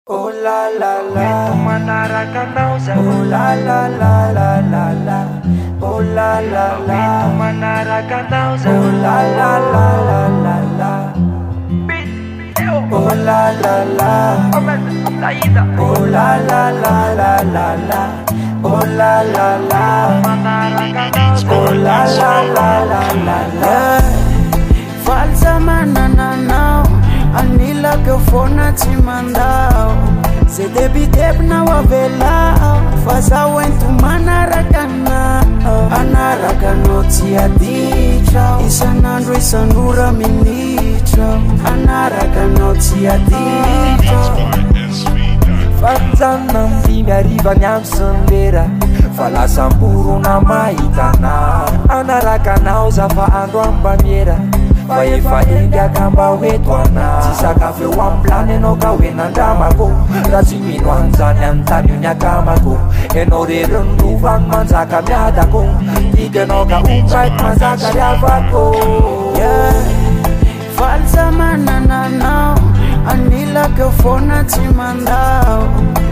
Oh la la la, Manaraka nauza. oh la la la la la la, oh la la la, Manaraka nauza. oh la la la la la la, oh la la la, oh la la la la la la, oh la la la, oh la la la la la la. Falsa mananao, anila que fona te mandao. Se debitep na wavelao, faza wentu manarakanao. Anarakano tia ditra, isanandro isanura minitra. Anarakano tia ditra. Fanzana mdimy arivany amy sandera, fa lasa mborona mahitanao. Anarakanao zafa andro ambaniera, fa efa endiaka mba hoeto anao. Tsy sakafo eo amy plany anao ka hoe nandramako, raha tsy mino anjany amy tany io ny akamako. Enao reriny rovany manjaka miadako, tikanao ka ombaiko manjaka riavako. Falsa manananao, anila que fona te mandao.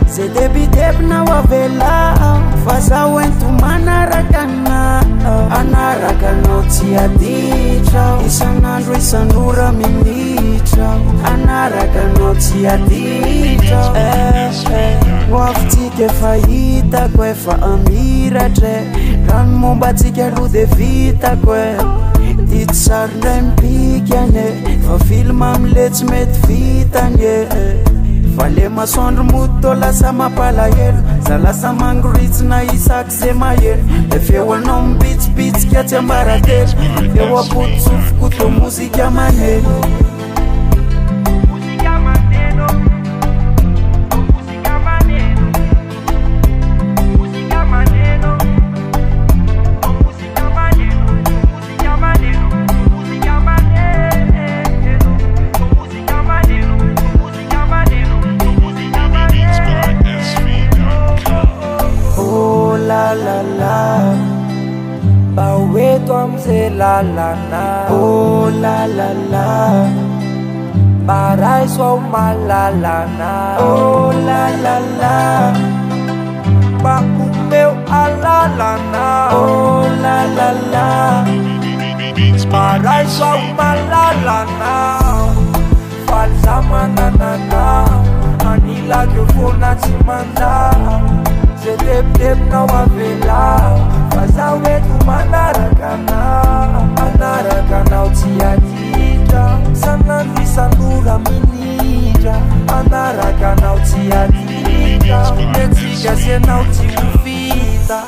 Se debitep na wavelao, faza wentu manarakanao. Anarakano tia ditra, isanandro isanura minitra. Anarakano tia ditra. Hoafintsika efa hitako efa amiratra, rano momba tsika aloha de vitako e. Dito sary ndray mipikany e, fa filma amile tsy mety vitany e. Fa le masoandro moto lasa mampalahelo, za lasa mangoritsina isaky ze mahelo. Le feo anao mibitsibitsika tsy ambaratelo, feo apototsofoko to mozika maneno. La la la, baweto amze la la na. Oh la la la, barai so malala na. Oh la la la, bakumeu alala na. Oh la la la, barai so malala na. Falsa mananana, anila que fona te mandar. Se dep na wavelao, faza wetu manarakanao. Anarakanao tia ditra, sanandro isanura minitra. Anarakanao tia ditra, metsika senao tsy ho vita.